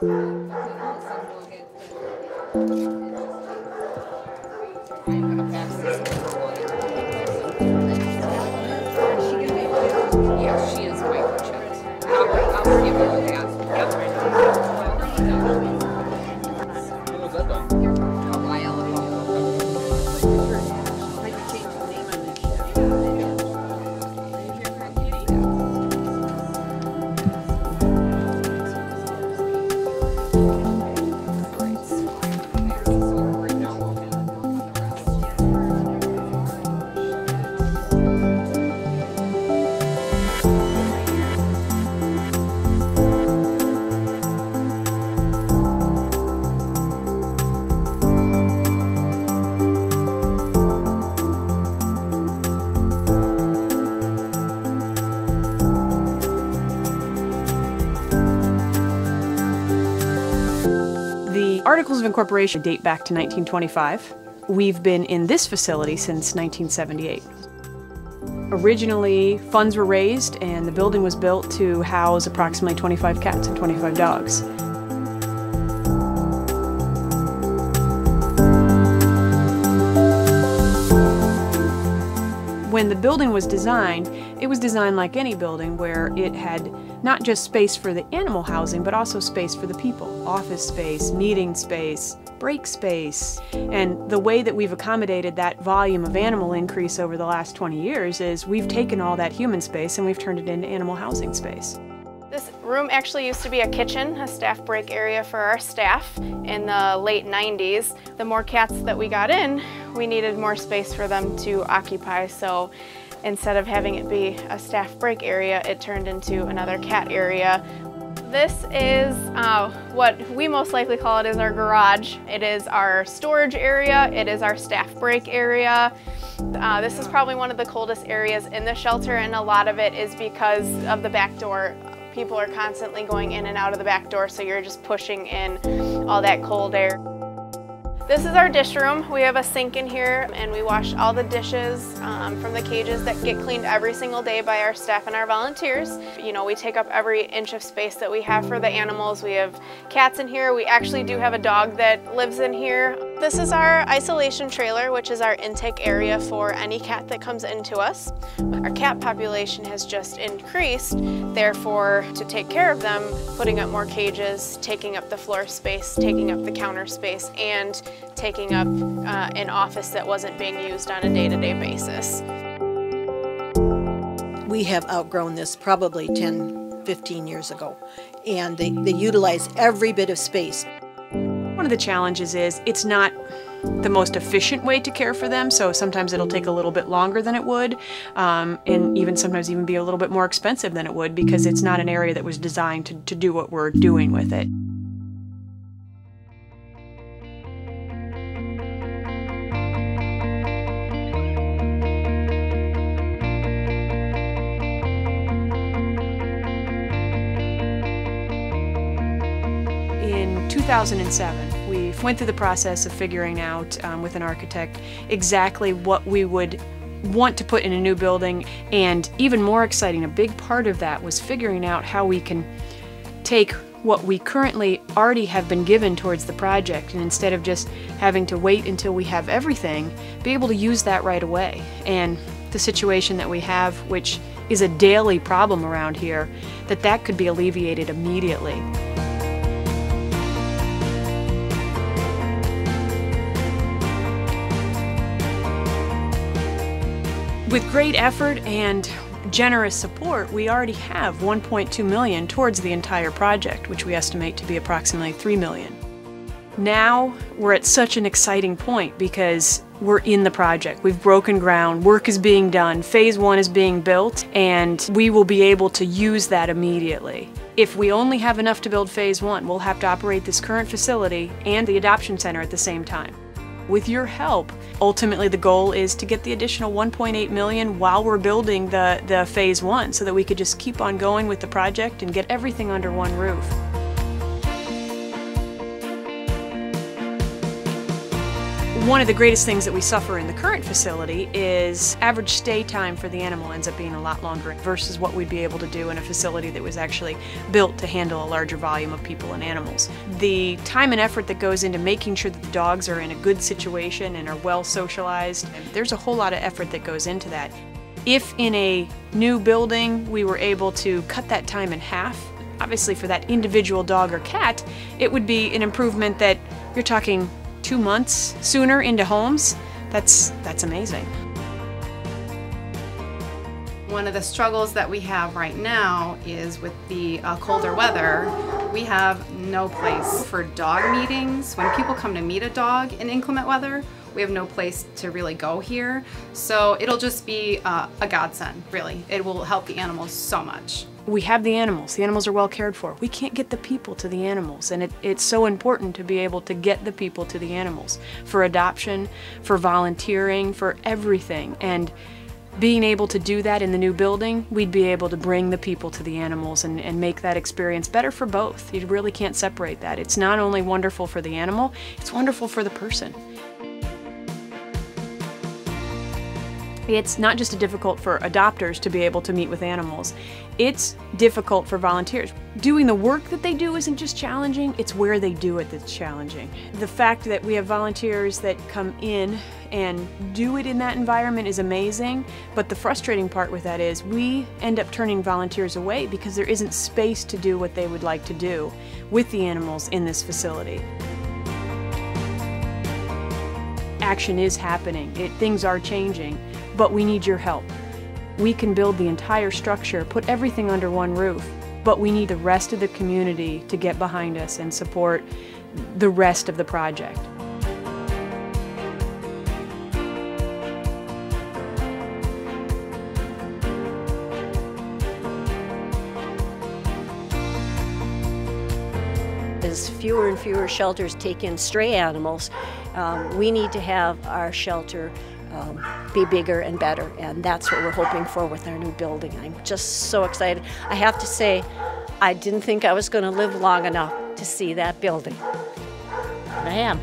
I'm gonna pass this over. Yeah, she is microchipped. I'll give her that. When was that done? A while ago. I could change the name on this. The Articles of Incorporation date back to 1925. We've been in this facility since 1978. Originally, funds were raised and the building was built to house approximately 25 cats and 25 dogs. When the building was designed, it was designed like any building where it had not just space for the animal housing, but also space for the people. Office space, meeting space, break space. And the way that we've accommodated that volume of animal increase over the last 20 years is we've taken all that human space and we've turned it into animal housing space. This room actually used to be a kitchen, a staff break area for our staff in the late 90s. The more cats that we got in, we needed more space for them to occupy, so instead of having it be a staff break area, it turned into another cat area. This is what we most likely call it is our garage. It is our storage area, it is our staff break area. This is probably one of the coldest areas in the shelter, and a lot of it is because of the back door. People are constantly going in and out of the back door, so you're just pushing in all that cold air. This is our dish room. We have a sink in here and we wash all the dishes from the cages that get cleaned every single day by our staff and our volunteers. You know, we take up every inch of space that we have for the animals. We have cats in here. We actually do have a dog that lives in here. This is our isolation trailer, which is our intake area for any cat that comes into us. Our cat population has just increased, therefore, to take care of them, putting up more cages, taking up the floor space, taking up the counter space, and taking up an office that wasn't being used on a day-to-day basis. We have outgrown this probably 10, 15 years ago, and they utilize every bit of space. One of the challenges is it's not the most efficient way to care for them, so sometimes it'll take a little bit longer than it would, and even sometimes even be a little bit more expensive than it would because it's not an area that was designed to do what we're doing with it. In 2007, we went through the process of figuring out with an architect exactly what we would want to put in a new building, and even more exciting, a big part of that was figuring out how we can take what we currently already have been given towards the project, and instead of just having to wait until we have everything, be able to use that right away. And the situation that we have, which is a daily problem around here, that could be alleviated immediately. With great effort and generous support, we already have $1.2 million towards the entire project, which we estimate to be approximately $3 million. Now we're at such an exciting point because we're in the project. We've broken ground, work is being done, phase 1 is being built, and we will be able to use that immediately. If we only have enough to build phase 1, we'll have to operate this current facility and the adoption center at the same time. With your help, ultimately the goal is to get the additional $1.8 million while we're building the phase 1 so that we could just keep on going with the project and get everything under one roof. One of the greatest things that we suffer in the current facility is average stay time for the animal ends up being a lot longer versus what we'd be able to do in a facility that was actually built to handle a larger volume of people and animals. The time and effort that goes into making sure that the dogs are in a good situation and are well socialized, there's a whole lot of effort that goes into that. If in a new building we were able to cut that time in half, obviously for that individual dog or cat, it would be an improvement that you're talking 2 months sooner into homes. That's amazing. One of the struggles that we have right now is with the colder weather, we have no place for dog meetings. When people come to meet a dog in inclement weather, we have no place to really go here. So it'll just be a godsend, really. It will help the animals so much. We have the animals are well cared for. We can't get the people to the animals, and it's so important to be able to get the people to the animals for adoption, for volunteering, for everything. And being able to do that in the new building, we'd be able to bring the people to the animals and make that experience better for both. You really can't separate that. It's not only wonderful for the animal, it's wonderful for the person. It's not just difficult for adopters to be able to meet with animals, it's difficult for volunteers. Doing the work that they do isn't just challenging, it's where they do it that's challenging. The fact that we have volunteers that come in and do it in that environment is amazing, but the frustrating part with that is we end up turning volunteers away because there isn't space to do what they would like to do with the animals in this facility. Action is happening, things are changing, but we need your help. We can build the entire structure, put everything under one roof, but we need the rest of the community to get behind us and support the rest of the project. As fewer and fewer shelters take in stray animals, we need to have our shelter be bigger and better, and that's what we're hoping for with our new building. I'm just so excited. I have to say, I didn't think I was going to live long enough to see that building. I am.